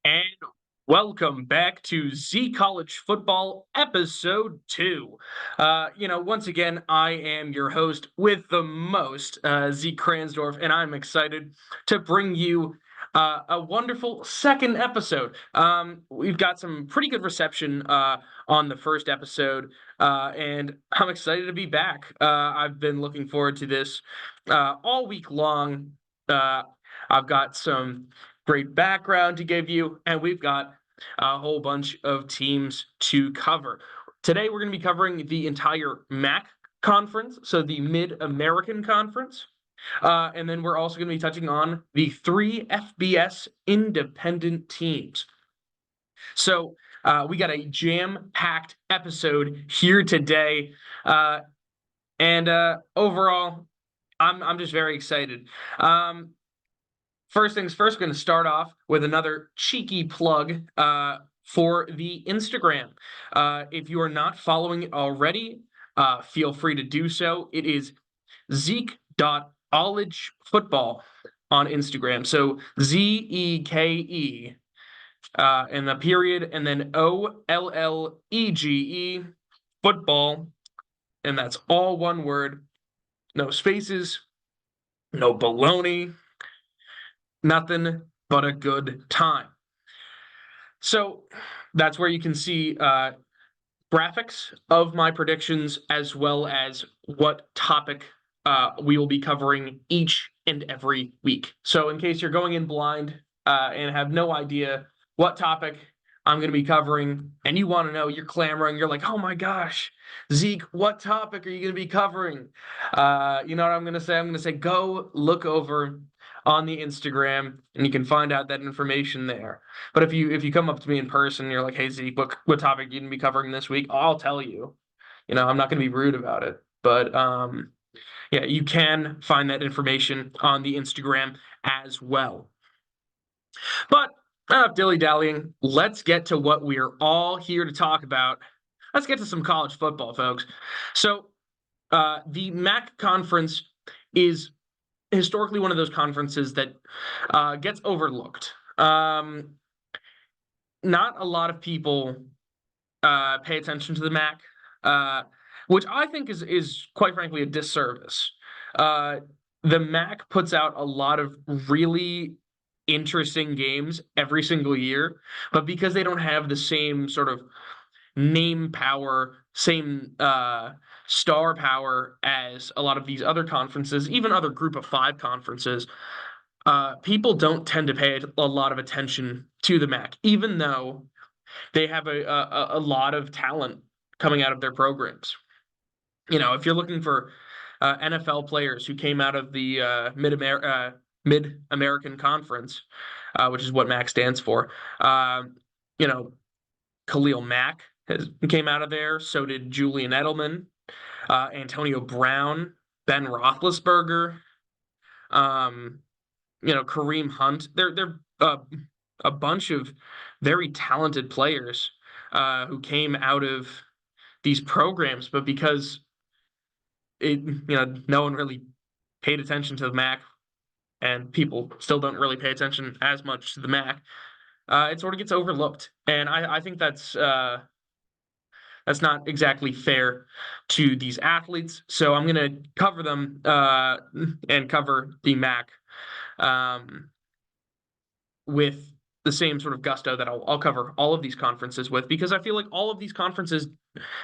And welcome back to Zeke-ollege football episode 2. Once again, I am your host with the most, Zeke Kransdorf, and I'm excited to bring you a wonderful second episode. We've got some pretty good reception on the first episode, and I'm excited to be back. I've been looking forward to this all week long. Uh, I've got some great background to give you, and we've got a whole bunch of teams to cover. Today, we're going to be covering the entire MAC conference, so the Mid-American Conference. And then we're also going to be touching on the 3 FBS independent teams. So we got a jam-packed episode here today. And overall, I'm just very excited. First things first, we're going to start off with another cheeky plug for the Instagram. If you are not following it already, feel free to do so. It is Zeke.ollegefootball on Instagram. So Zeke, and the period, and then Ollege football, and that's all one word. No spaces, no baloney. Nothing but a good time. So that's where you can see graphics of my predictions as well as what topic we will be covering each and every week. So in case you're going in blind and have no idea what topic I'm going to be covering and you want to know, you're clamoring, you're like, oh my gosh, Zeke, what topic are you going to be covering? You know what I'm going to say? I'm going to say, go look over on the Instagram and you can find out that information there. But if you come up to me in person, you're like, "Hey Zeke, what topic you gonna be covering this week?" I'll tell you. I'm not gonna be rude about it. But yeah, you can find that information on the Instagram as well. But enough dilly-dallying. Let's get to what we're all here to talk about. Let's get to some college football, folks. So the MAC conference is historically one of those conferences that gets overlooked. Not a lot of people pay attention to the Mac, which I think is quite frankly a disservice. Uh, the Mac puts out a lot of really interesting games every single year, but because they don't have the same sort of name power, same star power as a lot of these other conferences, even other Group of Five conferences, people don't tend to pay a lot of attention to the Mac, even though they have a lot of talent coming out of their programs. If you're looking for NFL players who came out of the Mid-American Conference, which is what MAC stands for, you know, Khalil Mack came out of there. So did Julian Edelman, Antonio Brown, Ben Roethlisberger, um, Kareem Hunt. They're a bunch of very talented players who came out of these programs, but because no one really paid attention to the MAC, and people still don't really pay attention as much to the MAC, it sort of gets overlooked, and I think that's not exactly fair to these athletes. So I'm going to cover them and cover the MAC with the same sort of gusto that I'll cover all of these conferences with, because I feel like all of these conferences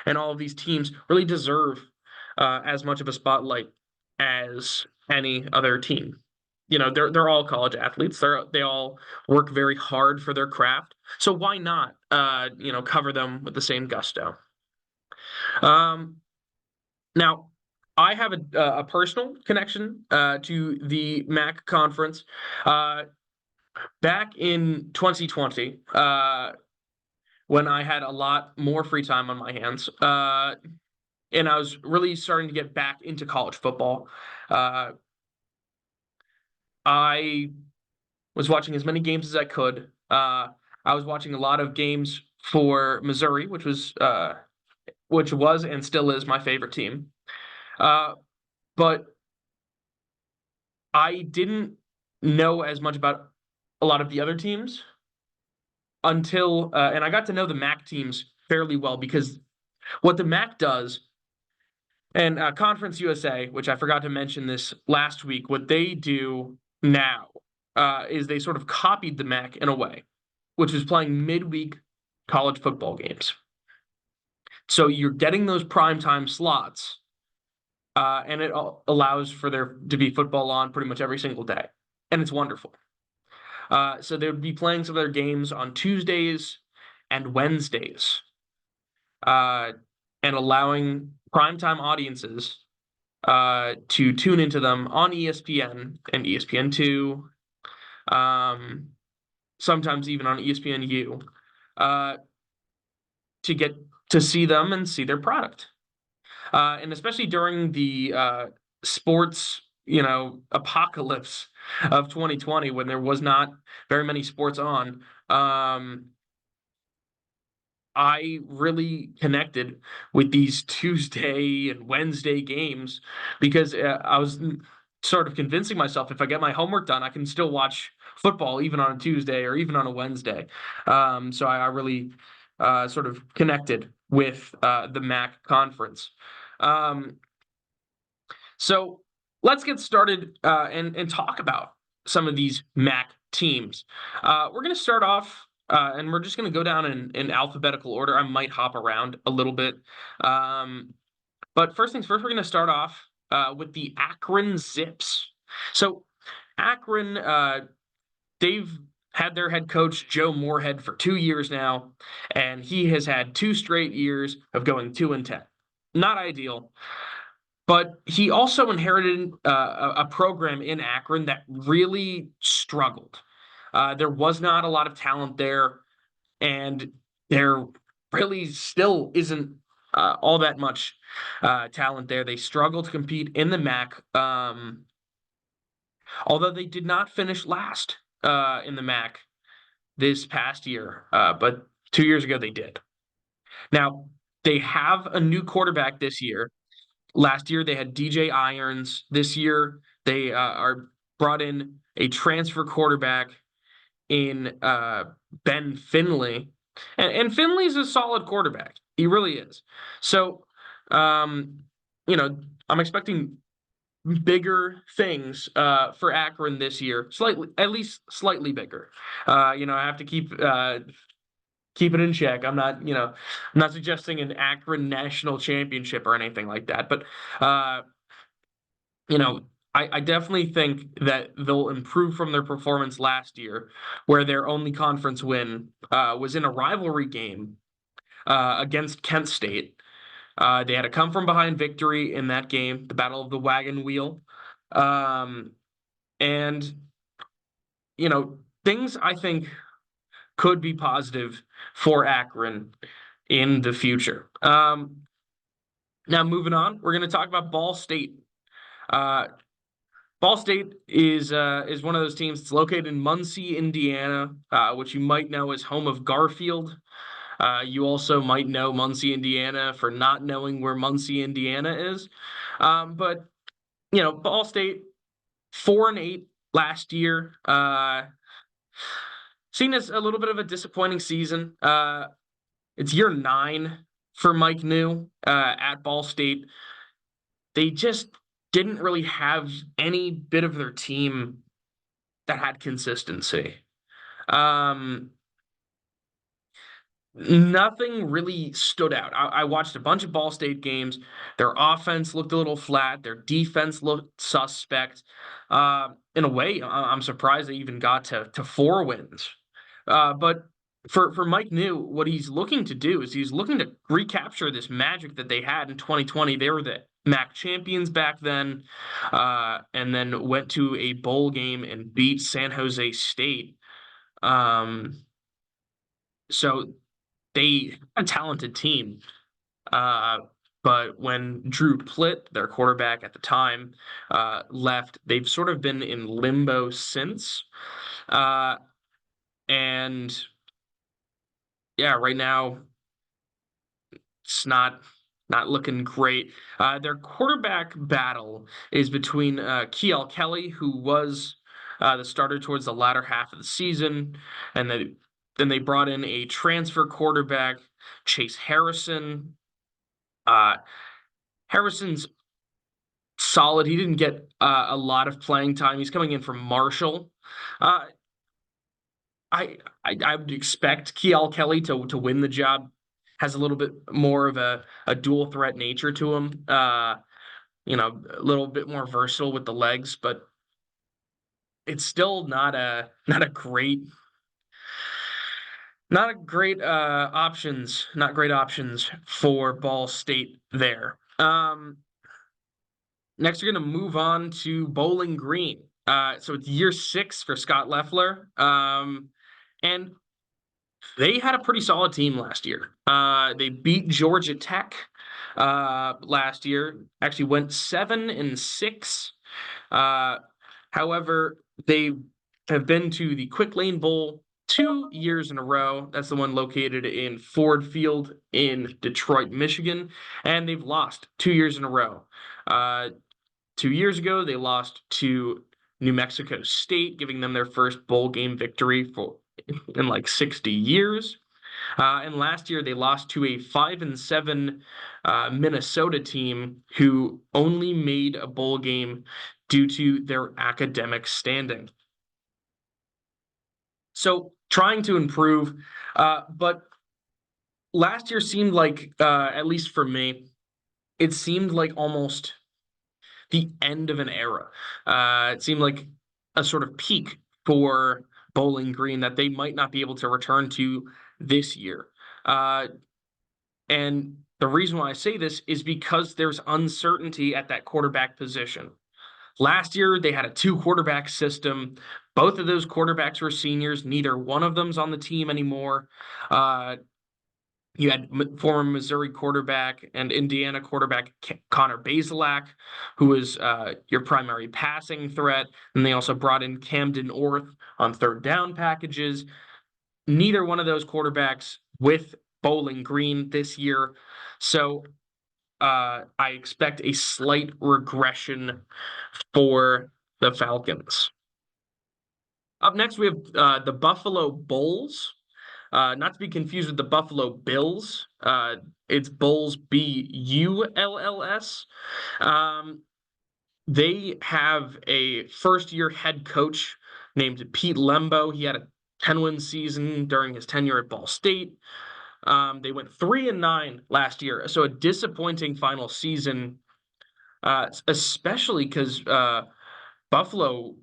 and all of these teams really deserve as much of a spotlight as any other team. They're all college athletes. They all work very hard for their craft. So why not cover them with the same gusto? Now, I have a personal connection to the MAC conference. Back in 2020, when I had a lot more free time on my hands, and I was really starting to get back into college football, I was watching as many games as I could. I was watching a lot of games for Missouri, which was and still is my favorite team. But I didn't know as much about a lot of the other teams. until and I got to know the MAC teams fairly well because what the MAC does and Conference USA, which I forgot to mention this last week, what they do now is they sort of copied the MAC in a way, which is playing midweek college football games. So you're getting those primetime slots, and it allows for there to be football on pretty much every single day, and it's wonderful. So they would be playing some of their games on Tuesdays and Wednesdays, uh, and allowing primetime audiences to tune into them on ESPN and ESPN2, um, sometimes even on ESPNU, uh, to get to see them and see their product. And especially during the sports, apocalypse of 2020, when there was not very many sports on, I really connected with these Tuesday and Wednesday games because I was sort of convincing myself if I get my homework done, I can still watch football even on a Tuesday or even on a Wednesday. So I really sort of connected with the MAC conference. Um, so let's get started and talk about some of these MAC teams. We're going to start off, and we're just going to go down in alphabetical order. I might hop around a little bit. But first things first, we're going to start off with the Akron Zips. So Akron, they've had their head coach, Joe Moorhead, for 2 years now, and he has had 2 straight years of going 2-10. Not ideal. But he also inherited a program in Akron that really struggled. There was not a lot of talent there, and there really still isn't all that much talent there. They struggled to compete in the MAC, although they did not finish last in the MAC this past year, but 2 years ago they did. Now, they have a new quarterback this year. Last year they had DJ Irons. This year they are brought in a transfer quarterback in Ben Finley, and Finley's a solid quarterback. He really is. So, I'm expecting bigger things for Akron this year. Slightly, at least slightly bigger. I have to keep it in check. I'm not suggesting an Akron national championship or anything like that, but you know, I definitely think that they'll improve from their performance last year, where their only conference win was in a rivalry game against Kent State. They had a come from behind victory in that game, the Battle of the Wagon Wheel. And things I think could be positive for Akron in the future. Now, moving on, we're going to talk about Ball State. Ball State is one of those teams that's located in Muncie, Indiana, which you might know as home of Garfield. You also might know Muncie, Indiana, for not knowing where Muncie, Indiana is. But Ball State 4-8 last year. Seen as a little bit of a disappointing season. It's year 9 for Mike New at Ball State. They just didn't really have any bit of their team that had consistency. Nothing really stood out. I watched a bunch of Ball State games. Their offense looked a little flat. Their defense looked suspect. In a way, I'm surprised they even got to 4 wins. But for Mike New, what he's looking to do is he's looking to recapture this magic that they had in 2020. They were the MAC champions back then, and then went to a bowl game and beat San Jose State. So they a talented team. But when Drew Plitt, their quarterback at the time, left, they've sort of been in limbo since. And yeah, right now it's not looking great. Their quarterback battle is between Kiel Kelly, who was the starter towards the latter half of the season, and then Then they brought in a transfer quarterback, Chase Harrison. Uh, Harrison's solid. He didn't get a lot of playing time. He's coming in from Marshall. Uh, I would expect Kiel Kelly to win the job. Has a little bit more of a dual threat nature to him. A little bit more versatile with the legs, but it's still not great options for Ball State there. Next, we're going to move on to Bowling Green. So it's year 6 for Scott Loeffler. And they had a pretty solid team last year. They beat Georgia Tech last year. Actually went 7-6. Uh, However, they have been to the Quick Lane Bowl 2 years in a row. That's the one located in Ford Field in Detroit, Michigan, and they've lost 2 years in a row. 2 years ago, they lost to New Mexico State, giving them their first bowl game victory in like 60 years. And last year, they lost to a 5-7 Minnesota team who only made a bowl game due to their academic standing. So trying to improve, but last year seemed like, at least for me, it seemed like almost the end of an era. It seemed like a sort of peak for Bowling Green that they might not be able to return to this year. And the reason why I say this is because there's uncertainty at that quarterback position. Last year, they had a 2 quarterback system. Both of those quarterbacks were seniors. Neither one of them's on the team anymore. You had former Missouri quarterback and Indiana quarterback Connor Bazelak, who was your primary passing threat. And they also brought in Camden Orth on third down packages. Neither one of those quarterbacks with Bowling Green this year. So I expect a slight regression for the Falcons. Up next, we have the Buffalo Bulls. Not to be confused with the Buffalo Bills. It's Bulls, Bulls. They have a first-year head coach named Pete Lembo. He had a 10-win season during his tenure at Ball State. They went 3-9 last year, so a disappointing final season, especially because Buffalo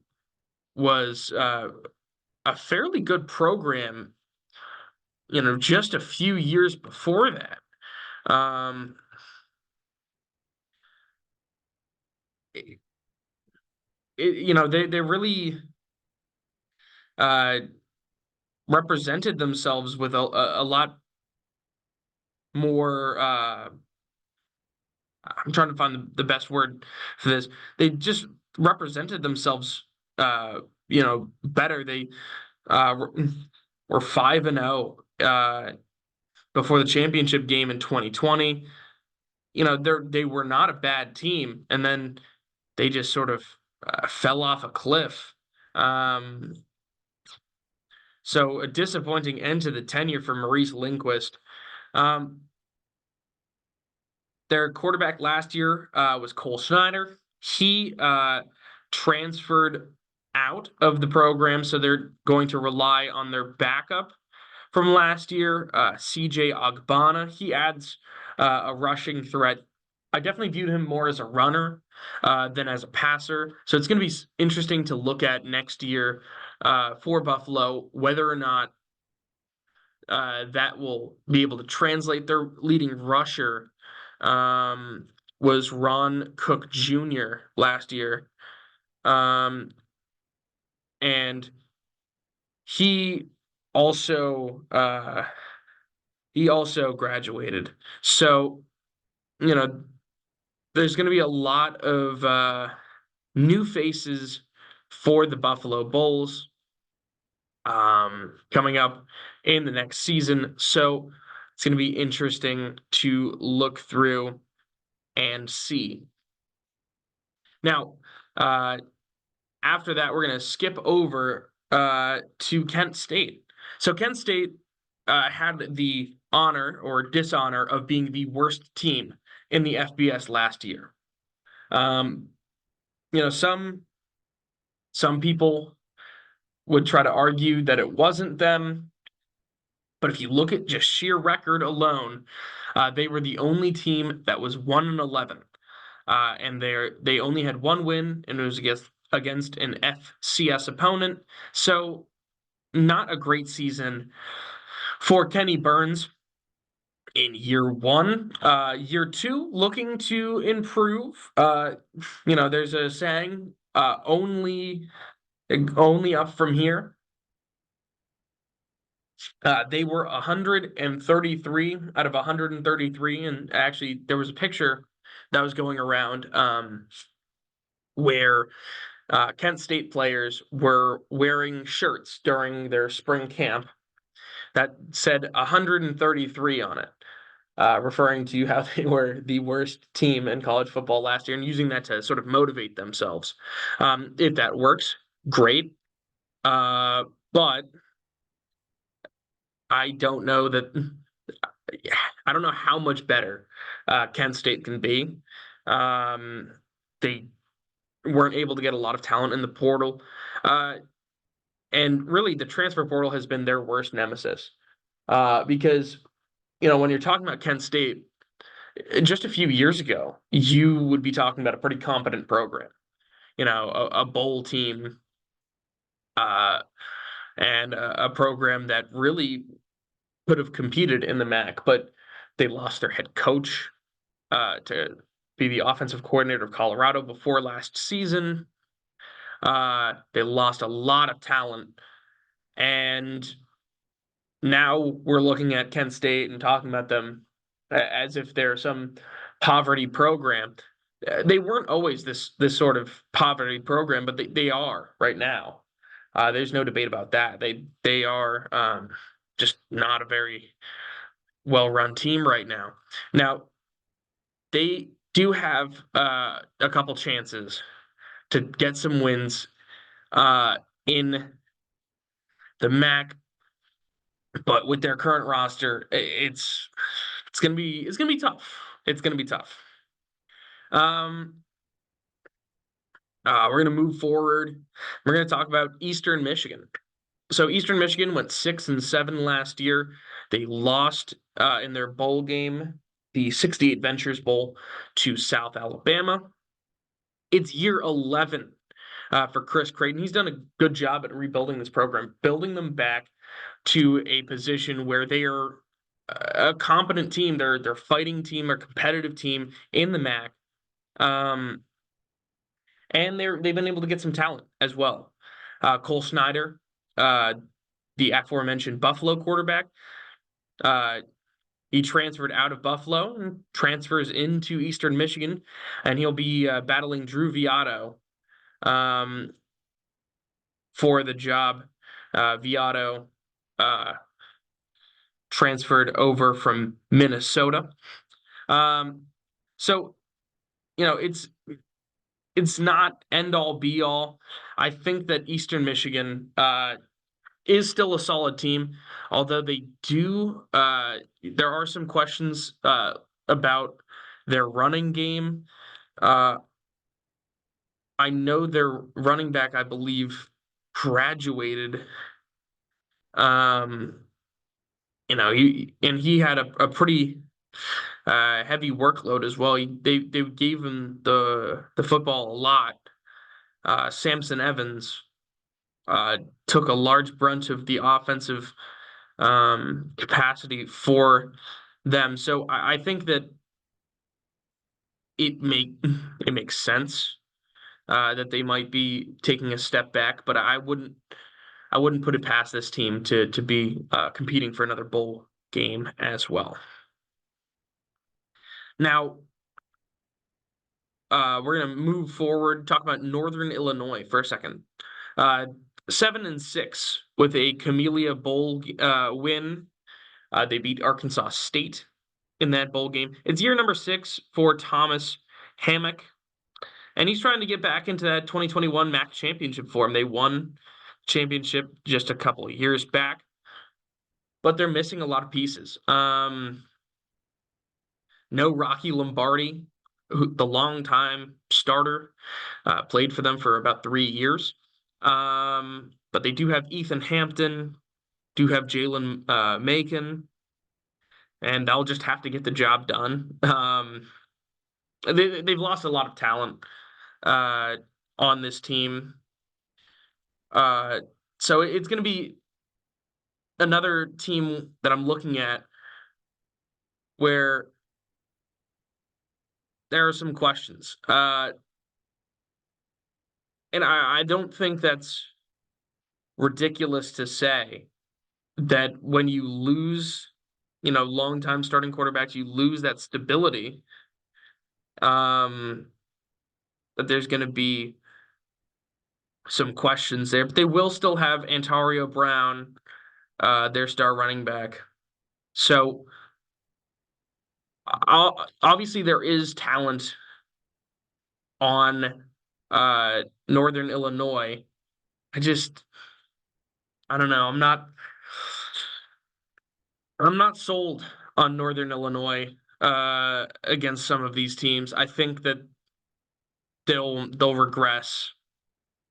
was a fairly good program, just a few years before that. They really uh, represented themselves with a lot more. I'm trying to find the best word for this. They just represented themselves, better. They were 5-0 before the championship game in 2020. They were not a bad team, and then they just sort of fell off a cliff. So a disappointing end to the tenure for Maurice Lindquist. Um, their quarterback last year was Cole Schneider. He transferred out of the program, so they're going to rely on their backup from last year, CJ Ogbonna. He adds a rushing threat. I definitely viewed him more as a runner than as a passer. So it's going to be interesting to look at next year for Buffalo, whether or not that will be able to translate. Their leading rusher was Ron Cook Jr. last year. And he also graduated. So, there's going to be a lot of new faces for the Buffalo Bulls coming up in the next season. So it's going to be interesting to look through and see. Now, after that, we're going to skip over to Kent State. So Kent State had the honor or dishonor of being the worst team in the FBS last year. Um, some people would try to argue that it wasn't them, but if you look at just sheer record alone, they were the only team that was 1-11, and they only had one win, and it was against an FCS opponent. So not a great season for Kenny Burns in year one. Year two, looking to improve. There's a saying, only up from here. They were 133 out of 133, and actually there was a picture that was going around where Kent State players were wearing shirts during their spring camp that said 133 on it, referring to how they were the worst team in college football last year and using that to sort of motivate themselves. If that works, great. But I don't know that. I don't know how much better Kent State can be. They weren't able to get a lot of talent in the portal. And really, the transfer portal has been their worst nemesis. Because, when you're talking about Kent State, just a few years ago, you would be talking about a pretty competent program, a bowl team, uh, and a program that really could have competed in the MAC, but they lost their head coach to be the offensive coordinator of Colorado before last season. They lost a lot of talent, and now we're looking at Kent State and talking about them as if they're some poverty program. They weren't always this sort of poverty program, but they are right now. There's no debate about that. They are just not a very well-run team right now. Now, they do have a couple chances to get some wins in the MAC, but with their current roster, it's gonna be tough. It's gonna be tough. Um, we're gonna move forward. We're gonna talk about Eastern Michigan. So Eastern Michigan went 6-7 last year. They lost in their bowl game, the 68 Ventures Bowl, to South Alabama. It's year 11 for Chris Creighton. He's done a good job at rebuilding this program, building them back to a position where they are a competent team. They're fighting team or competitive team in the MAC. And they've been able to get some talent as well. Cole Snyder, the aforementioned Buffalo quarterback, he transferred out of Buffalo and transfers into Eastern Michigan, and he'll be battling Drew Viotto for the job. Viotto transferred over from Minnesota. So, it's not end all be all. I think that Eastern Michigan is still a solid team, although there are some questions about their running game. I know their running back, I believe, graduated. He had a pretty heavy workload as well. They gave him the football a lot. Samson Evans took a large brunt of the offensive capacity for them. So I think that it makes sense that they might be taking a step back, but I wouldn't put it past this team to be competing for another bowl game as well. Now, we're gonna move forward, talk about Northern Illinois for a second. 7-6 with a Camellia Bowl win. They beat Arkansas State in that bowl game. It's year number 6 for Thomas Hammock, and he's trying to get back into that 2021 MAC championship form. They won championship just a couple of years back. but they're missing a lot of pieces. No Rocky Lombardi, the longtime starter, played for them for about 3 years. But they do have Ethan Hampton, do have Jalen Macon, and they'll just have to get the job done. They've lost a lot of talent uh, on this team. Uh, so it's going to be another team that I'm looking at where there are some questions. And I don't think that's ridiculous to say that when you lose, longtime starting quarterbacks, you lose that stability. Um, that there's going to be some questions there, but they will still have Antonio Brown, their star running back. So obviously there is talent on Northern Illinois. I just I don't know. I'm not sold on Northern Illinois against some of these teams. I think that they'll regress.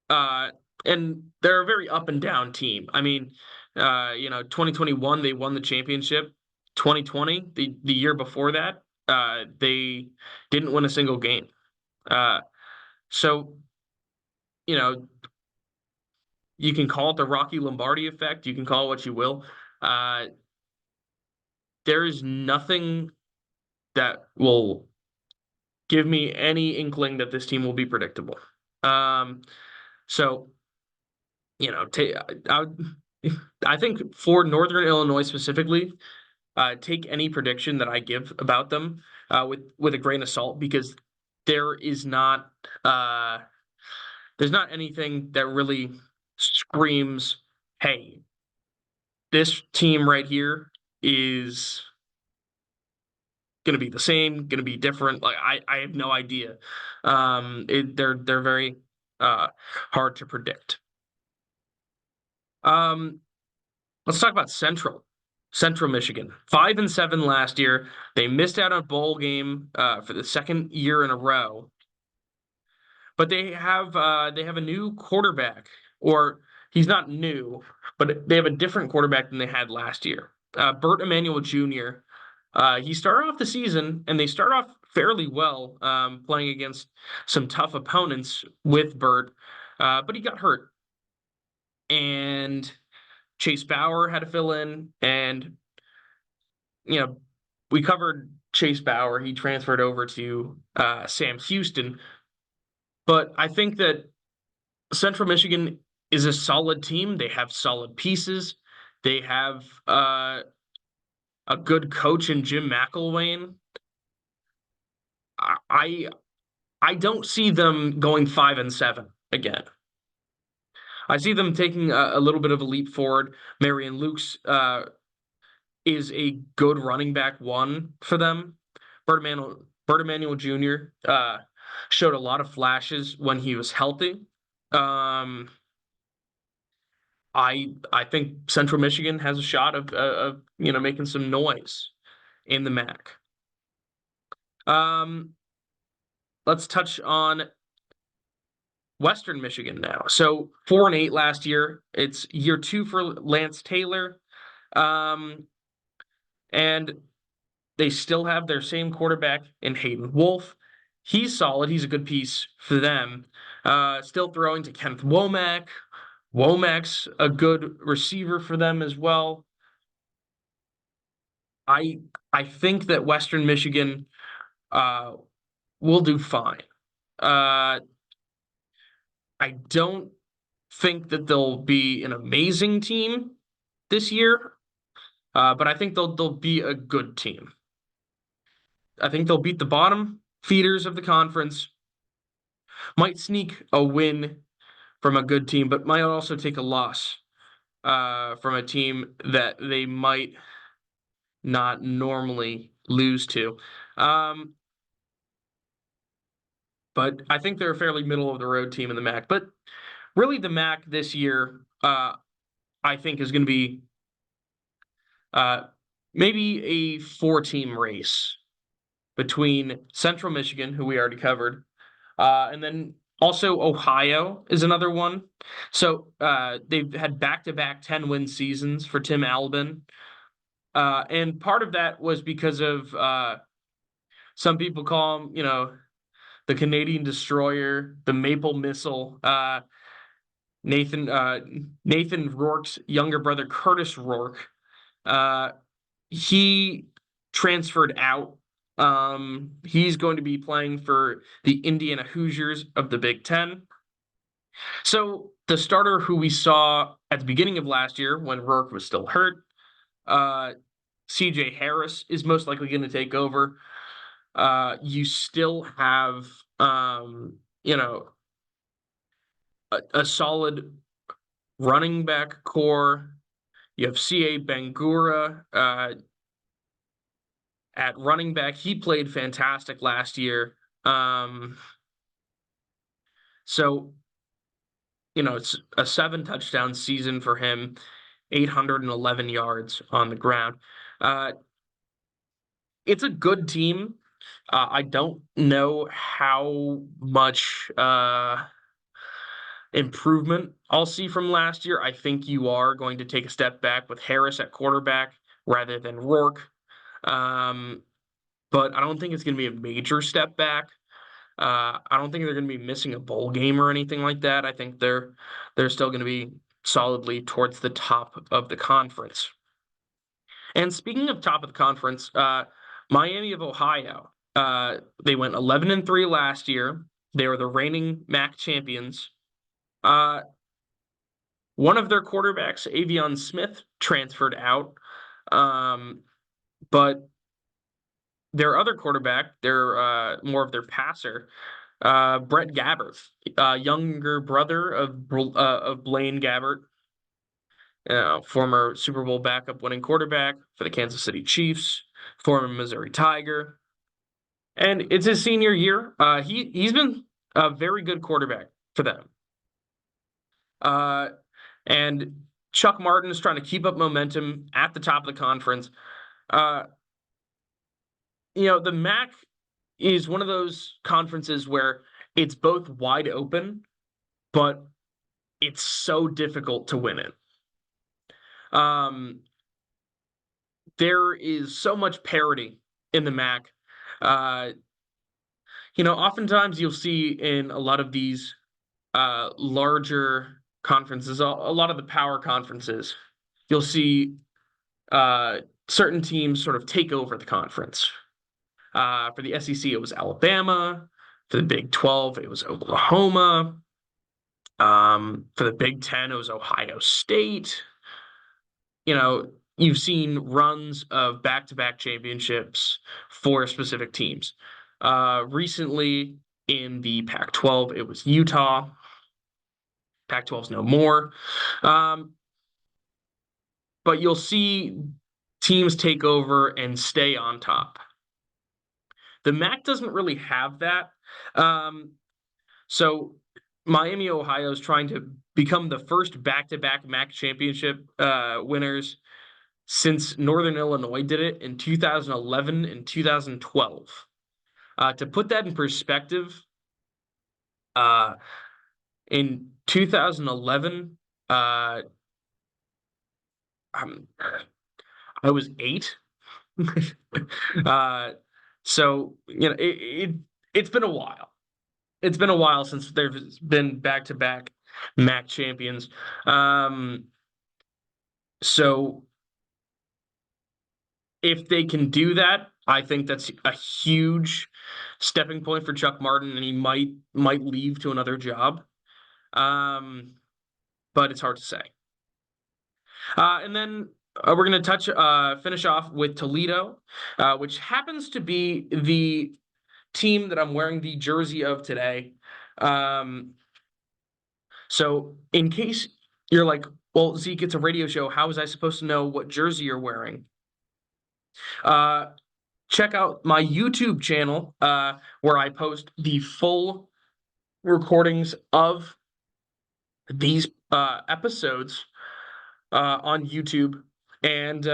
Uh, and they're a very up and down team. I mean, 2021 they won the championship. 2020, the year before that, they didn't win a single game. Uh, so you know, you can call it the Rocky Lombardi effect. You can call it what you will. Uh, there is nothing that will give me any inkling that this team will be predictable. Um, so I, I think for Northern Illinois specifically, take any prediction that I give about them with a grain of salt because there is not uh, there's not anything that really screams, "Hey, this team right here is going to be the same, going to be different." Like I have no idea. They're very uh, hard to predict. Um, let's talk about Central Michigan. 5-7 last year. They missed out on a bowl game for the second year in a row. But they have a new quarterback, or he's not new, but they have a different quarterback than they had last year. Burt Emanuel Jr. He started off the season, and they start off fairly well, playing against some tough opponents with Burt, but he got hurt, and Chase Bauer had to fill in, and you know we covered Chase Bauer. He transferred over to Sam Houston, but I think that Central Michigan is a solid team. They have solid pieces. They have a good coach in Jim McElwain. I I don't see them going 5-7 again. I see them taking a little bit of a leap forward. Marion Lukes is a good running back one for them. Bert Emanuel Jr. Showed a lot of flashes when he was healthy. Um, I think Central Michigan has a shot of making some noise in the MAC. Let's touch on Western Michigan now. So 4-8 last year. It's year two for Lance Taylor, and they still have their same quarterback in Hayden Wolf. He's solid. He's a good piece for them. Still throwing to Kenneth Womack. Womack's a good receiver for them as well. I I think that Western Michigan uh, will do fine. Uh, I don't think that they'll be an amazing team this year, but I think they'll be a good team. I think they'll beat the bottom feeders of the conference, might sneak a win from a good team, but might also take a loss from a team that they might not normally lose to. Um, but I think they're a fairly middle of the road team in the MAC. But really, the MAC this year, I think, is going to be Uh, Maybe a four-team race between Central Michigan, who we already covered, and then also Ohio is another one. So they've had back-to-back 10-win seasons for Tim Albin. And part of that was because of some people call him, the Canadian Destroyer, the Maple Missile. Nathan Nathan Rourke's younger brother, Curtis Rourke. Uh, he transferred out. He's going to be playing for the Indiana Hoosiers of the Big Ten. So the starter who we saw at the beginning of last year when Rourke was still hurt, uh, CJ Harris is most likely going to take over. You still have, a solid running back core. You have C.A. Bangura at running back. He played fantastic last year. So, it's a 7 touchdown season for him, 811 yards on the ground. Uh, it's a good team. I don't know how much improvement I'll see from last year. I think you are going to take a step back with Harris at quarterback rather than Rourke. Um, but I don't think it's going to be a major step back. I don't think they're going to be missing a bowl game or anything like that. I think they're still going to be solidly towards the top of the conference. And speaking of top of the conference, Miami of Ohio, they went 11-3 last year. They were the reigning MAC champions. Uh, One of their quarterbacks, Avion Smith, transferred out. But their other quarterback, more of their passer, Brett Gabbert, younger brother of Blaine Gabbert, former Super Bowl backup winning quarterback for the Kansas City Chiefs, former Missouri Tiger, and it's his senior year. He's been a very good quarterback for them. And Chuck Martin is trying to keep up momentum at the top of the conference. Uh, the MAC is one of those conferences where it's both wide open, but it's so difficult to win it. There is so much parity in the MAC. Oftentimes you'll see in a lot of these larger conferences, a lot of the power conferences, you'll see certain teams sort of take over the conference. For the SEC, it was Alabama. For the Big 12, it was Oklahoma. For the Big 10, it was Ohio State. You've seen runs of back-to-back championships for specific teams. Recently, in the Pac-12, it was Utah. Pac-12's no more. But you'll see teams take over and stay on top. The MAC doesn't really have that. So Miami, Ohio is trying to become the first back-to-back MAC championship winners since Northern Illinois did it in 2011 and 2012. To put that in perspective, in 2011, I was 8. So it's been a while. It's been a while since there's been back-to-back MAC champions. So if they can do that, I think that's a huge stepping point for Chuck Martin, and he might leave to another job. But it's hard to say. And then we're going to finish off with Toledo, which happens to be the team that I'm wearing the jersey of today. So in case you're like, well, Zeke, it's a radio show. How was I supposed to know what jersey you're wearing? Check out my YouTube channel where I post the full recordings of these episodes on YouTube. And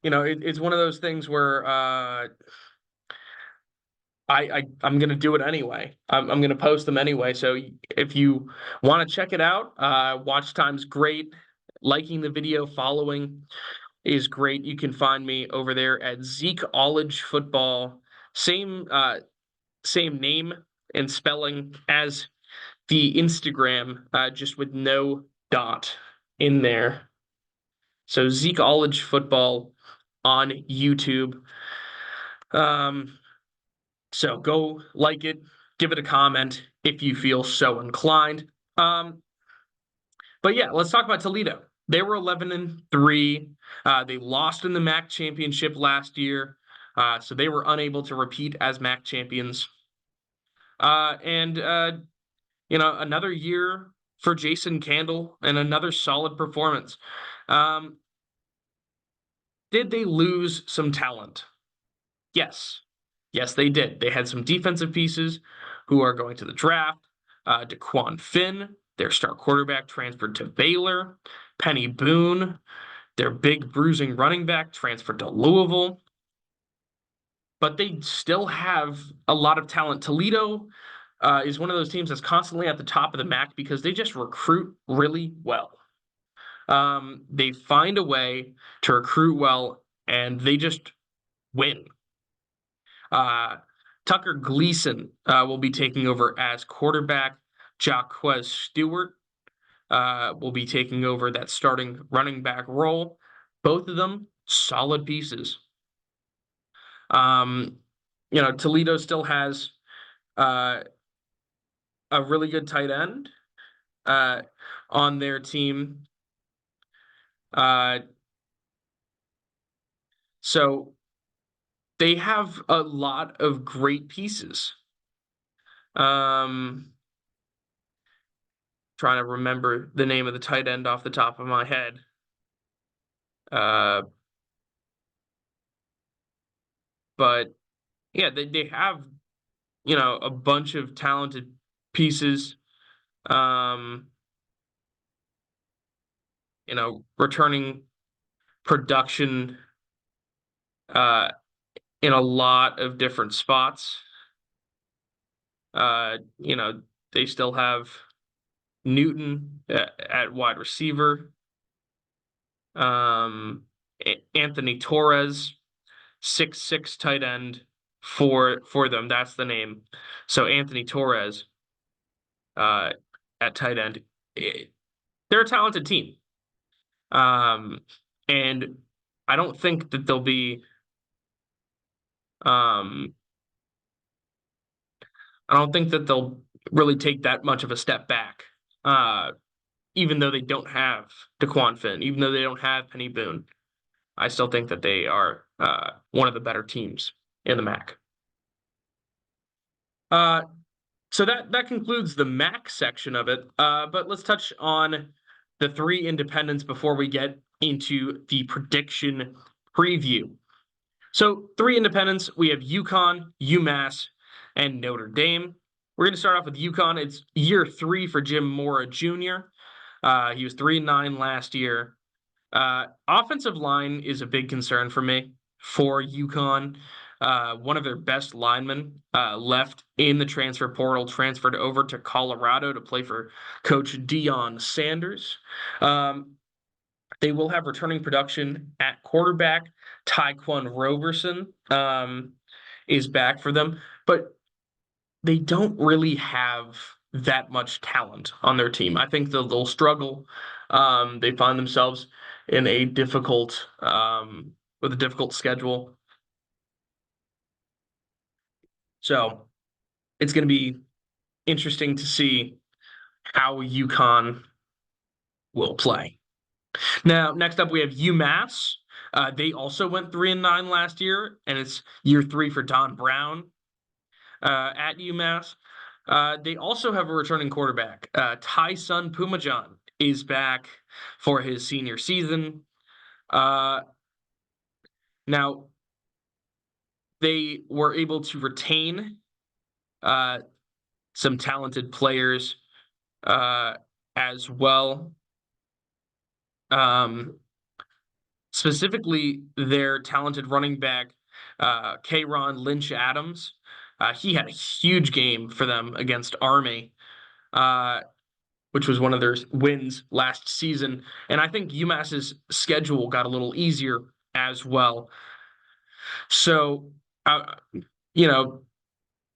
it's one of those things where I'm gonna do it anyway. I'm gonna post them anyway. So if you want to check it out, watch time's great. Liking the video, following is great. You can find me over there at Zeke-ollege football. Same name and spelling as the Instagram, just with no dot in there. So Zeke-ollege football on YouTube. Um, so go like it, give it a comment if you feel so inclined. Um, but yeah, let's talk about Toledo. They were 11-3. They lost in the MAC championship last year, so they were unable to repeat as MAC champions. And another year for Jason Candle and another solid performance. Um, did they lose some talent? Yes. Yes, they did. They had some defensive pieces who are going to the draft. DeQuan Finn, their star quarterback, transferred to Baylor. Penny Boone, their big bruising running back, transferred to Louisville. But they still have a lot of talent. Toledo is one of those teams that's constantly at the top of the MAC because they just recruit really well. They find a way to recruit well, and they just win. Tucker Gleason will be taking over as quarterback. Jaquez Stewart will be taking over that starting running back role. Both of them solid pieces. Toledo still has uh, a really good tight end uh, on their team. So they have a lot of great pieces. Trying to remember the name of the tight end off the top of my head. But yeah, they have, a bunch of talented pieces. Returning production uh, in a lot of different spots. They still have Newton at wide receiver. Anthony Torres, 6'6" tight end for them. That's the name. So Anthony Torres at tight end. They're a talented team. And I don't think that they'll be I don't think that they'll really take that much of a step back. Even though they don't have DeQuan Finn, even though they don't have Penny Boone, I still think that they are one of the better teams in the MAC. So that concludes the MAC section of it. But let's touch on the three independents before we get into the prediction preview. So three independents, we have UConn, UMass, and Notre Dame. We're going to start off with UConn. It's year 3 for Jim Mora Jr. He was 3-9 last year. Offensive line is a big concern for me for UConn. One of their best linemen left in the transfer portal, transferred over to Colorado to play for Coach Deion Sanders. They will have returning production at quarterback. Tyquan Roberson is back for them, but they don't really have that much talent on their team. I think they'll struggle. They find themselves in a difficult with a difficult schedule. So it's going to be interesting to see how UConn will play. Now, next up, we have UMass. They also went 3-9 last year, and it's year 3 for Don Brown at UMass. They also have a returning quarterback. Ty-Sun Pumajan is back for his senior season. Now, they were able to retain some talented players as well. specifically their talented running back, K'Ron Lynch-Adams. He had a huge game for them against Army, uh, which was one of their wins last season. And I think UMass's schedule got a little easier as well. So, you know,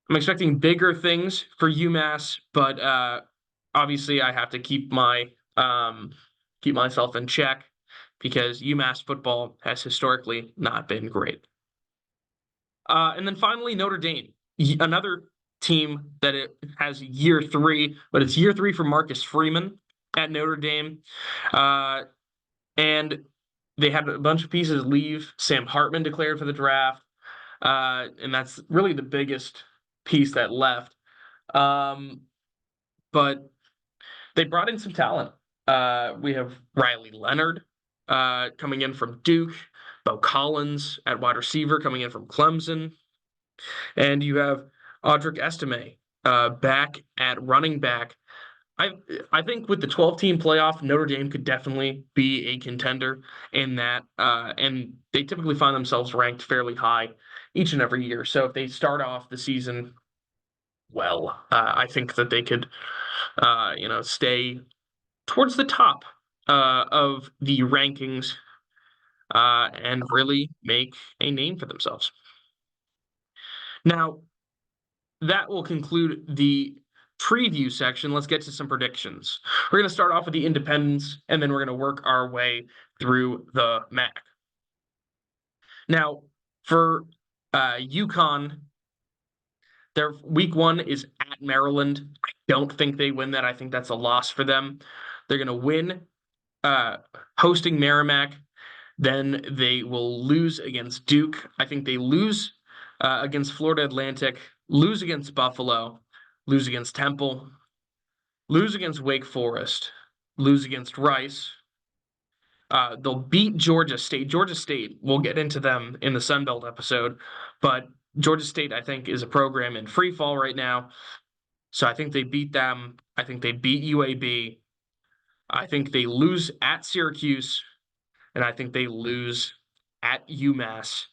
I'm expecting bigger things for UMass, but obviously I have to keep myself in check because UMass football has historically not been great. And then finally, Notre Dame, another team that it has year three, but it's year three for Marcus Freeman at Notre Dame. And they had a bunch of pieces leave. Sam Hartman declared for the draft. And that's really the biggest piece that left. But they brought in some talent. We have Riley Leonard coming in from Duke, Bo Collins at wide receiver coming in from Clemson, and you have Audric Estime back at running back. I think with the 12-team playoff, Notre Dame could definitely be a contender in that, and they typically find themselves ranked fairly high each and every year. So if they start off the season well, I think that they could, stay towards the top of the rankings and really make a name for themselves. Now, that will conclude the preview section. Let's get to some predictions. We're going to start off with the independents, and then we're going to work our way through the MAC. Now, for UConn, their week one is at Maryland. I don't think they win that. I think that's a loss for them. They're going to win hosting Merrimack. Then they will lose against Duke. I think they lose against Florida Atlantic, lose against Buffalo, lose against Temple, lose against Wake Forest, lose against Rice. They'll beat Georgia State. Georgia State, we'll get into them in the Sun Belt episode, but Georgia State, I think, is a program in free fall right now. So I think they beat them. I think they beat UAB. I think they lose at Syracuse, and I think they lose at UMass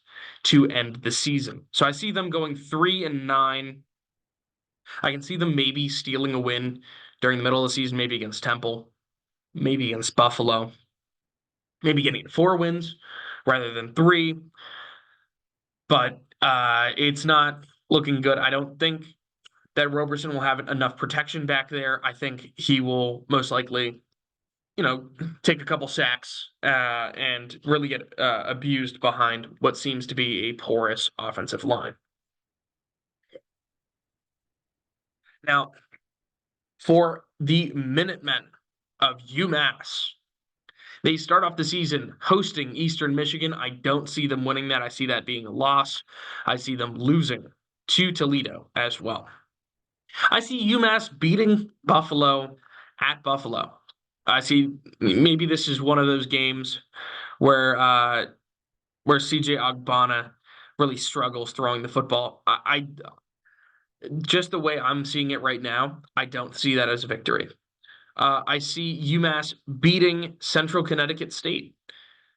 to end the season. So I see them going 3-9. I can see them maybe stealing a win during the middle of the season, maybe against Temple, maybe against Buffalo, maybe getting 4 wins rather than 3. But it's not looking good. I don't think that Roberson will have enough protection back there. I think he will most likely, take a couple sacks and really get abused behind what seems to be a porous offensive line. Now, for the Minutemen of UMass, they start off the season hosting Eastern Michigan. I don't see them winning that. I see that being a loss. I see them losing to Toledo as well. I see UMass beating Buffalo at Buffalo. I see maybe this is one of those games where CJ Ogbonna really struggles throwing the football. I just the way I'm seeing it right now, I don't see that as a victory. I see UMass beating Central Connecticut State,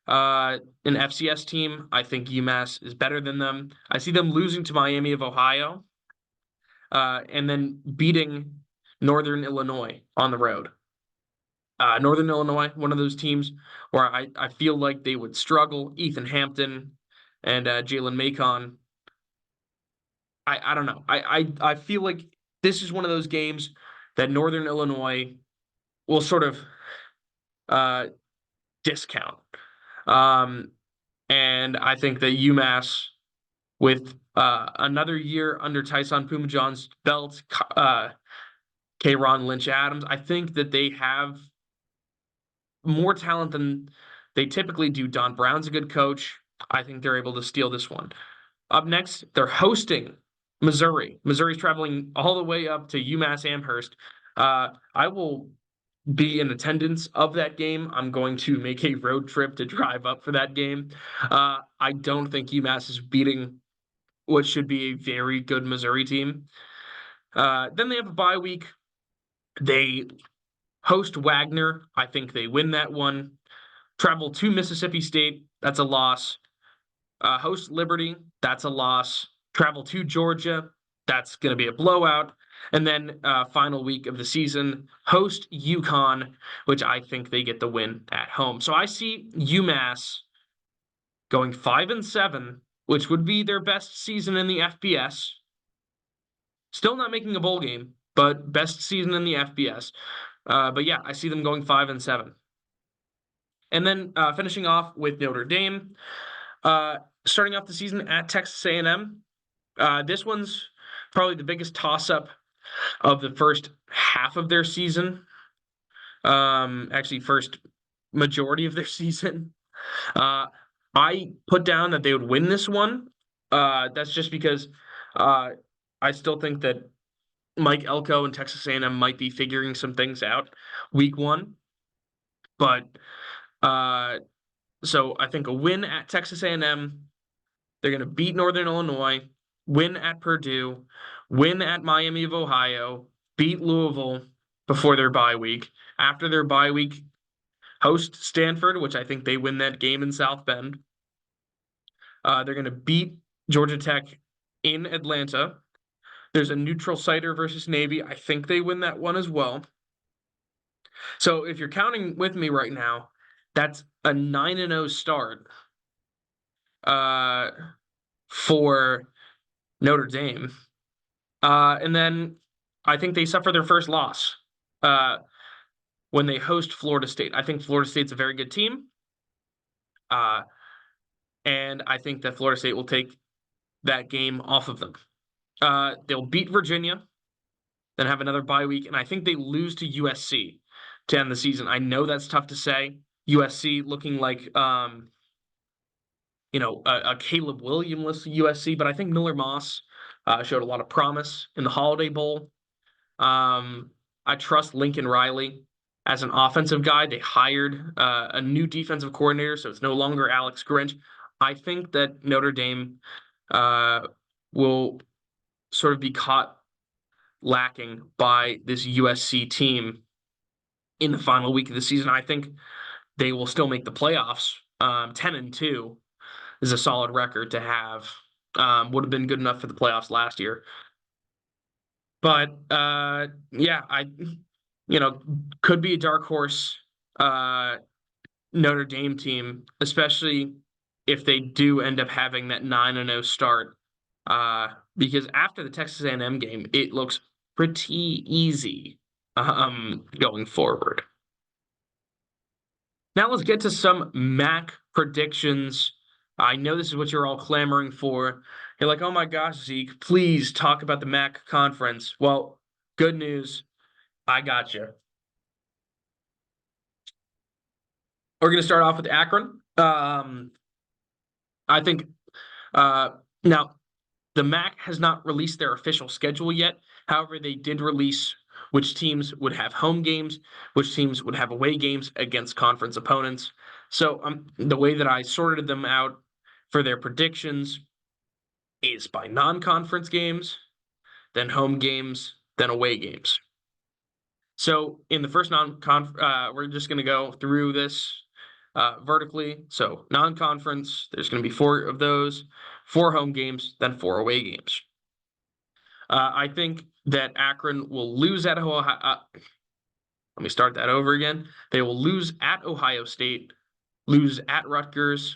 an FCS team. I think UMass is better than them. I see them losing to Miami of Ohio, and then beating Northern Illinois on the road. Northern Illinois, one of those teams where I feel like they would struggle. Ethan Hampton and Jalen Macon. I don't know. I feel like this is one of those games that Northern Illinois will sort of discount. And I think that UMass, with another year under Tyson Pumajohn's belt, K'Ron Lynch-Adams, I think that they have more talent than they typically do. Don Brown's a good coach. I think they're able to steal this one. Up next, they're hosting Missouri. Missouri's traveling all the way up to UMass Amherst. I will be in attendance of that game. I'm going to make a road trip to drive up for that game. I don't think UMass is beating what should be a very good Missouri team. Then they have a bye week. They host Wagner. I think they win that one. Travel to Mississippi State, that's a loss. Host Liberty, that's a loss. Travel to Georgia, that's going to be a blowout. And then final week of the season, host UConn, which I think they get the win at home. So I see UMass going 5-7, which would be their best season in the FBS. Still not making a bowl game, but best season in the FBS. But yeah, I see them going 5-7. And then finishing off with Notre Dame, starting off the season at Texas A&M. This one's probably the biggest toss-up of the first half of their season. Actually, first majority of their season. I put down that they would win this one. That's just because I still think that Mike Elko and Texas A&M might be figuring some things out week one. But so I think a win at Texas A&M. They're going to beat Northern Illinois, win at Purdue, win at Miami of Ohio, beat Louisville before their bye week. After their bye week, host Stanford, which I think they win that game in South Bend. They're going to beat Georgia Tech in Atlanta. There's a neutral siter versus Navy. I think they win that one as well. So if you're counting with me right now, that's a 9-0 start for Notre Dame. And then I think they suffer their first loss when they host Florida State. I think Florida State's a very good team. And I think that Florida State will take that game off of them. They'll beat Virginia, then have another bye week, and I think they lose to USC to end the season. I know that's tough to say. USC looking like a Caleb Williams USC, but I think Miller Moss showed a lot of promise in the Holiday Bowl. I trust Lincoln Riley as an offensive guy. They hired a new defensive coordinator, so it's no longer Alex Grinch. I think that Notre Dame will sort of be caught lacking by this USC team in the final week of the season. I think they will still make the playoffs. 10-2 is a solid record to have. Would have been good enough for the playoffs last year. But yeah, could be a dark horse Notre Dame team, especially if they do end up having that 9-0 start. Because after the Texas A&M game, it looks pretty easy going forward. Now let's get to some MAC predictions. I know this is what you're all clamoring for. You're like, oh my gosh, Zeke, please talk about the MAC conference. Well, good news. I got you. We're going to start off with Akron. I think now the MAC has not released their official schedule yet. However, they did release which teams would have home games, which teams would have away games against conference opponents. So the way that I sorted them out for their predictions is by non-conference games, then home games, then away games. So in the first we're just going to go through this vertically. So non-conference, there's going to be 4 of those, 4 home games, then 4 away games. I think that Akron will lose at Ohio. Let me start that over again. They will lose at Ohio State, lose at Rutgers.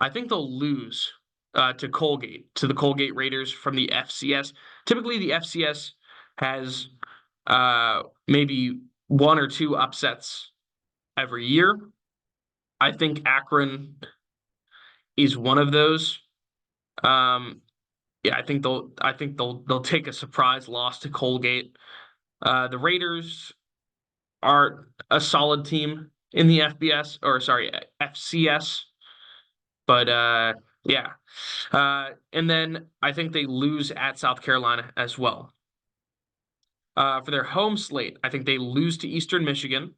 I think they'll lose to Colgate, to the Colgate Raiders from the FCS. Typically, the FCS has maybe 1 or 2 upsets every year. I think Akron is one of those. Yeah, I think they'll take a surprise loss to Colgate. The Raiders are a solid team in the FCS. But yeah. And then I think they lose at South Carolina as well. For their home slate, I think they lose to Eastern Michigan.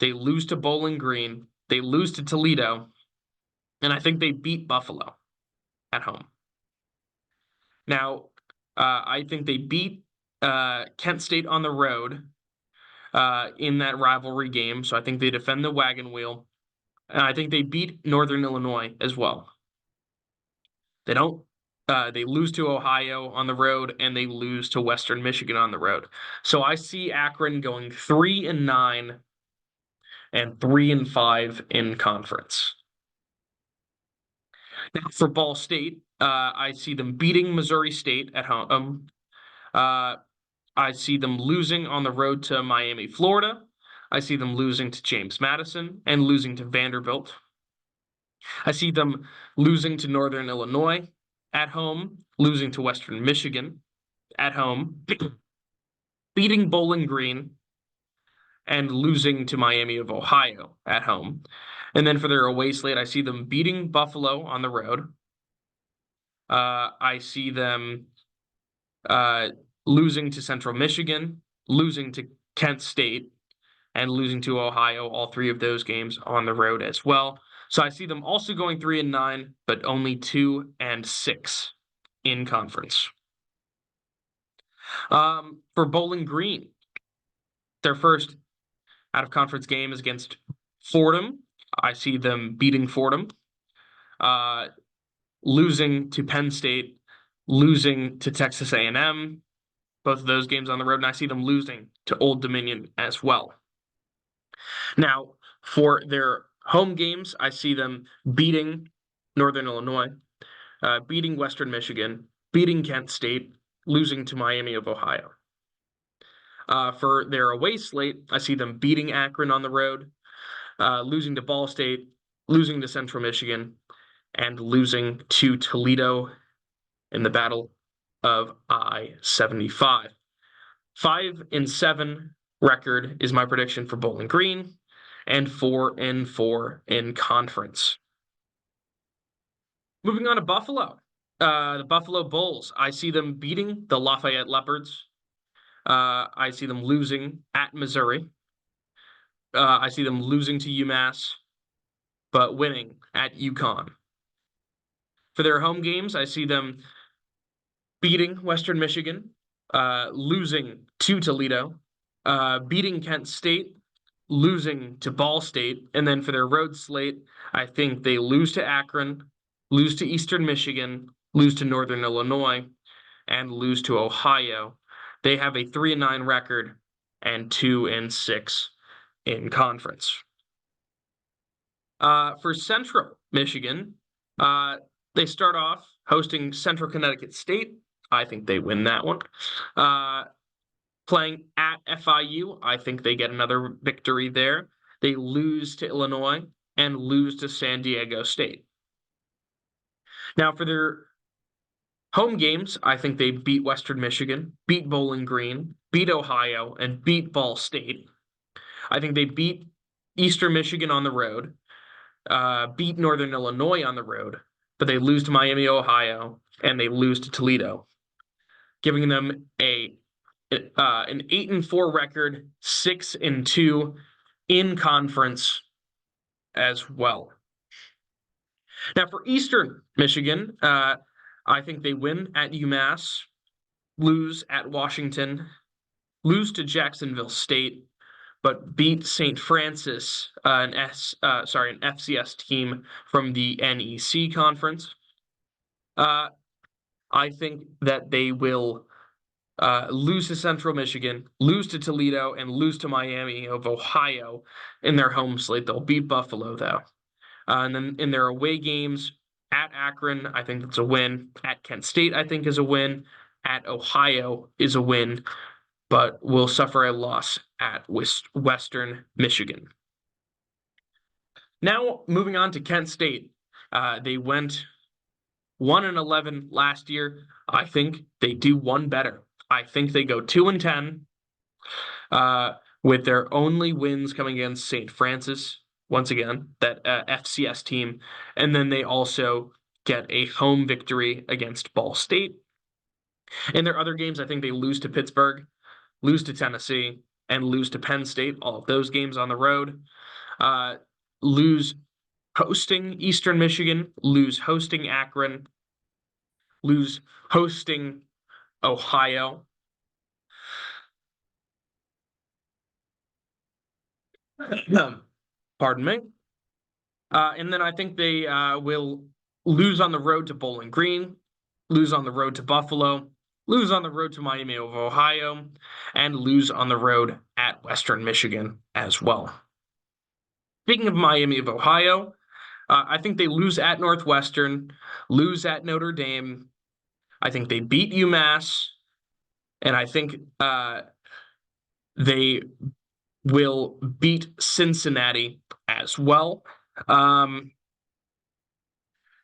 They lose to Bowling Green. They lose to Toledo. And I think they beat Buffalo at home. Now, I think they beat Kent State on the road in that rivalry game. So I think they defend the wagon wheel. And I think they beat Northern Illinois as well. They don't. They lose to Ohio on the road, and they lose to Western Michigan on the road. So I see Akron going 3-9 and 3-5 in conference. Now for Ball State, I see them beating Missouri State at home. Uh, I see them losing on the road to Miami, Florida. I see them losing to James Madison and losing to Vanderbilt. I see them losing to Northern Illinois at home, losing to Western Michigan at home, beating Bowling Green, and losing to Miami of Ohio at home. And then for their away slate, I see them beating Buffalo on the road. I see them uh, losing to Central Michigan, losing to Kent State, and losing to Ohio, all three of those games on the road as well. So I see them also going 3-9, but only 2-6 in conference. For Bowling Green, their first out of conference game is against Fordham. I see them beating Fordham, losing to Penn State, losing to Texas A&M, both of those games on the road, and I see them losing to Old Dominion as well. Now, for their home games, I see them beating Northern Illinois, beating Western Michigan, beating Kent State, losing to Miami of Ohio. For their away slate, I see them beating Akron on the road, losing to Ball State, losing to Central Michigan, and losing to Toledo in the Battle of I-75. 5-7 record is my prediction for Bowling Green, and 4-4 in conference. Moving on to Buffalo. The Buffalo Bulls. I see them beating the Lafayette Leopards. I see them losing at Missouri. I see them losing to UMass, but winning at UConn. For their home games, I see them beating Western Michigan, losing to Toledo, beating Kent State, losing to Ball State, and then for their road slate, I think they lose to Akron, lose to Eastern Michigan, lose to Northern Illinois, and lose to Ohio. They have a 3-9 record and 2-6 in conference. For Central Michigan, they start off hosting Central Connecticut State. I think they win that one. Playing at FIU, I think they get another victory there. They lose to Illinois and lose to San Diego State. Now, for their home games, I think they beat Western Michigan, beat Bowling Green, beat Ohio, and beat Ball State. I think they beat Eastern Michigan on the road, beat Northern Illinois on the road, but they lose to Miami, Ohio, and they lose to Toledo, giving them an 8-4 record, 6-2 in conference as well. Now for Eastern Michigan, I think they win at UMass, lose at Washington, lose to Jacksonville State, but beat St. Francis, an FCS team from the NEC conference. I think that they will lose to Central Michigan, lose to Toledo, and lose to Miami of Ohio in their home slate. They'll beat Buffalo, though. And then in their away games, at Akron, I think that's a win. At Kent State, I think is a win. At Ohio is a win, but will suffer a loss at Western Michigan. Now, moving on to Kent State. They went 1-11 last year. I think they do one better. I think they go 2-10 with their only wins coming against St. Francis, once again, that FCS team. And then they also get a home victory against Ball State. In their other games, I think they lose to Pittsburgh, lose to Tennessee, and lose to Penn State. All of those games on the road. Lose hosting Eastern Michigan, lose hosting Akron, lose hosting Ohio. Pardon me. And then I think they will lose on the road to Bowling Green, lose on the road to Buffalo, lose on the road to Miami of Ohio, and lose on the road at Western Michigan as well. Speaking of Miami of Ohio, I think they lose at Northwestern, lose at Notre Dame. I think they beat UMass, and I think they will beat Cincinnati as well.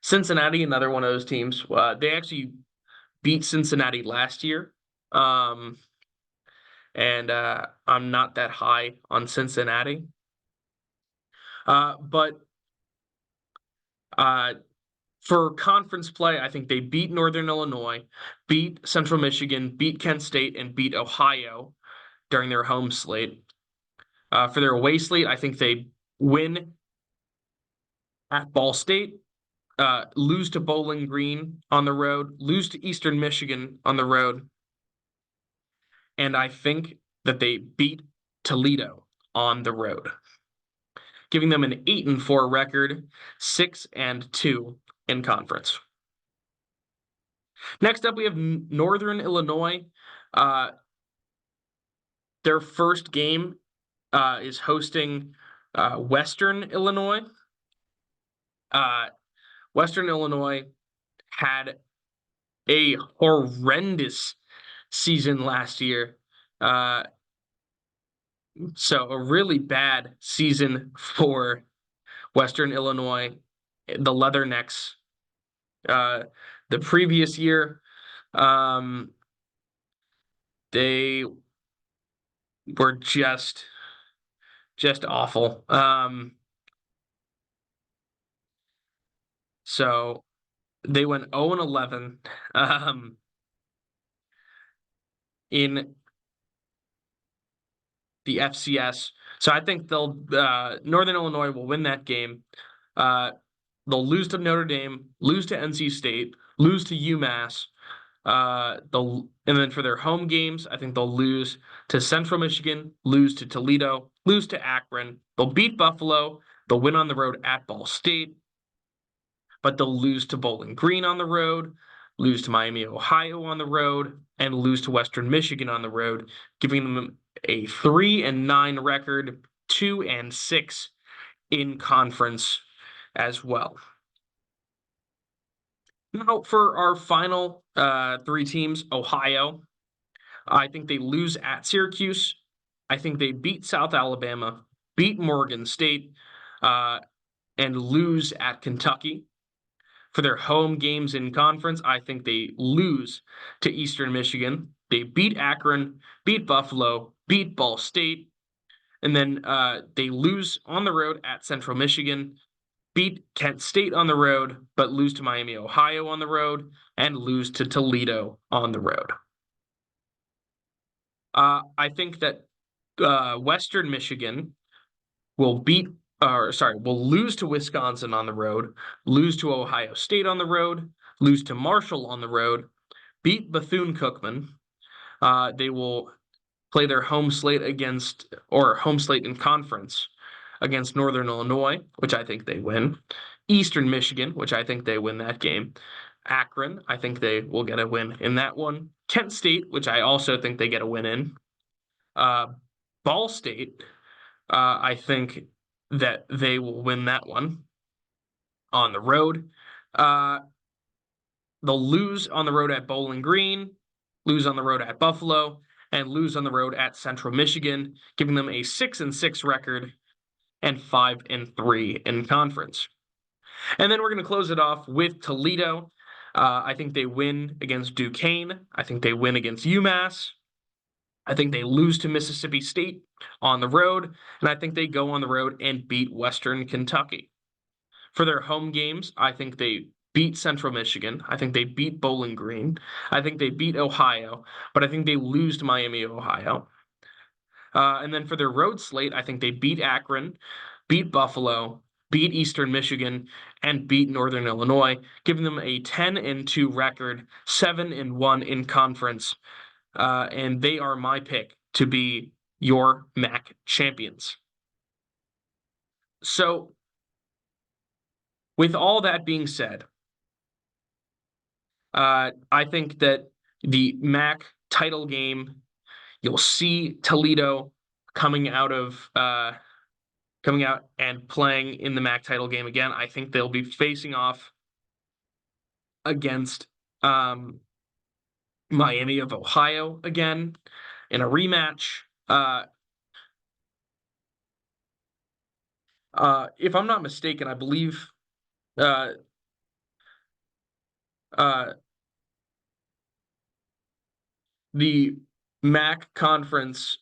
Cincinnati, another one of those teams. They actually beat Cincinnati last year. Um, and I'm not that high on Cincinnati. But for conference play, I think they beat Northern Illinois, beat Central Michigan, beat Kent State, and beat Ohio during their home slate. For their away slate, I think they win at Ball State, lose to Bowling Green on the road, lose to Eastern Michigan on the road, and I think that they beat Toledo on the road, giving them an 8-4 record, 6-2 in conference. Next up, we have Northern Illinois. Their first game is hosting Western Illinois. Western Illinois had a horrendous season last year. So a really bad season for Western Illinois, the Leathernecks. The previous year, they were just awful. So they went 0-11 in the FCS. So I think they'll Northern Illinois will win that game. They'll lose to Notre Dame, lose to NC State, lose to UMass. And then for their home games, I think they'll lose to Central Michigan, lose to Toledo, lose to Akron. They'll beat Buffalo. They'll win on the road at Ball State, but they'll lose to Bowling Green on the road, lose to Miami, Ohio on the road, and lose to Western Michigan on the road, giving them a 3-9 record, 2-6 in conference as well. Now, for our final three teams, Ohio, I think they lose at Syracuse. I think they beat South Alabama, beat Morgan State, and lose at Kentucky. For their home games in conference, I think they lose to Eastern Michigan. They beat Akron, beat Buffalo, beat Ball State, and then they lose on the road at Central Michigan, beat Kent State on the road, but lose to Miami, Ohio on the road, and lose to Toledo on the road. I think that Western Michigan will lose to Wisconsin on the road, lose to Ohio State on the road, lose to Marshall on the road, beat Bethune-Cookman. They will play their home slate in conference against Northern Illinois, which I think they win. Eastern Michigan, which I think they win that game. Akron, I think they will get a win in that one. Kent State, which I also think they get a win in. Ball State, I think that they will win that one on the road. They'll lose on the road at Bowling Green, lose on the road at Buffalo, and lose on the road at Central Michigan, giving them a 6-6 record and 5-3 in conference. And then we're going to close it off with Toledo. I think they win against Duquesne. I think they win against UMass. I think they lose to Mississippi State on the road, and I think they go on the road and beat Western Kentucky. For their home games, I think they beat Central Michigan. I think they beat Bowling Green. I think they beat Ohio, but I think they lose to Miami, Ohio. And then for their road slate, I think they beat Akron, beat Buffalo, beat Eastern Michigan, and beat Northern Illinois, giving them a 10-2 record, 7-1 in conference. And they are my pick to be your MAC champions. So with all that being said, I think that the MAC title game, you'll see Toledo coming out and playing in the MAC title game again. I think they'll be facing off against Miami of Ohio again in a rematch. If I'm not mistaken, I believe uh, uh, the MAC conference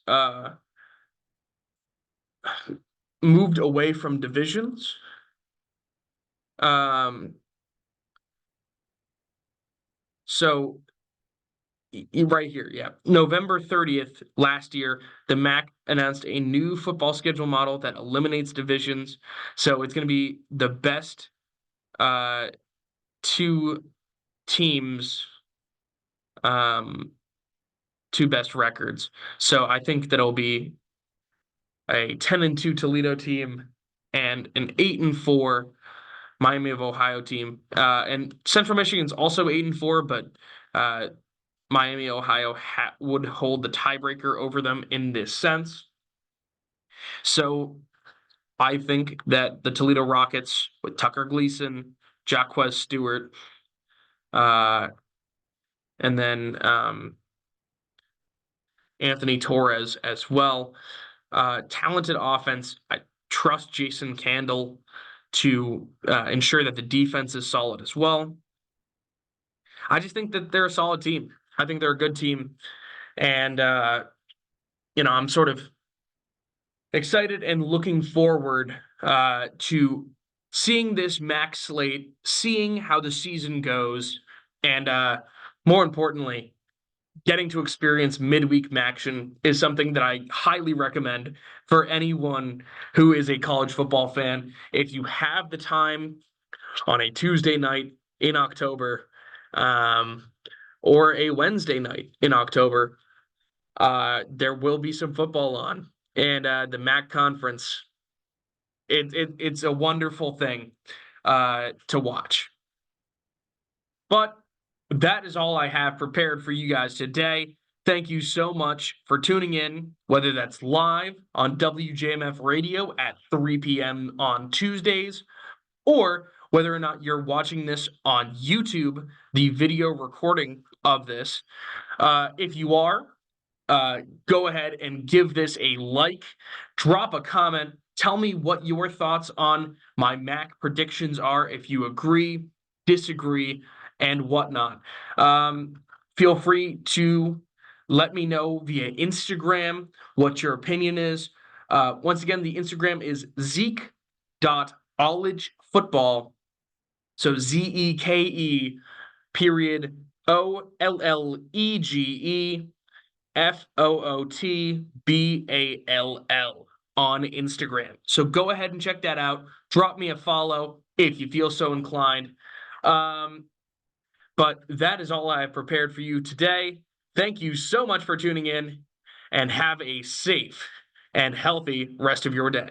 moved away from divisions. Um, so right here, yeah. November 30th last year, the MAC announced a new football schedule model that eliminates divisions. So it's going to be the best two teams, um, two best records. So I think that it'll be a 10-2 Toledo team and an 8-4 Miami of Ohio team. And Central Michigan's also 8-4, but Miami, Ohio would hold the tiebreaker over them in this sense. So I think that the Toledo Rockets with Tucker Gleason, Jaquez Stewart, and then Anthony Torres as well. Talented offense. I trust Jason Candle to ensure that the defense is solid as well. I just think that they're a solid team. I think they're a good team. And, I'm sort of excited and looking forward to seeing this MAC slate, seeing how the season goes, and more importantly, getting to experience midweek action is something that I highly recommend for anyone who is a college football fan. If you have the time on a Tuesday night in October, or a Wednesday night in October, there will be some football on. And the MAC conference, it's a wonderful thing to watch. But that is all I have prepared for you guys today. Thank you so much for tuning in, whether that's live on WJMF Radio at 3 p.m. on Tuesdays, or whether or not you're watching this on YouTube, the video recording of this. If you are, go ahead and give this a like, drop a comment, tell me what your thoughts on my MAC predictions are, if you agree, disagree, and whatnot. Feel free to let me know via Instagram what your opinion is. Once again, the Instagram is Zeke.ollegefootball. So Zeke period OLLEGEFOOTBALL on Instagram. So go ahead and check that out. Drop me a follow if you feel so inclined. But that is all I have prepared for you today. Thank you so much for tuning in, and have a safe and healthy rest of your day.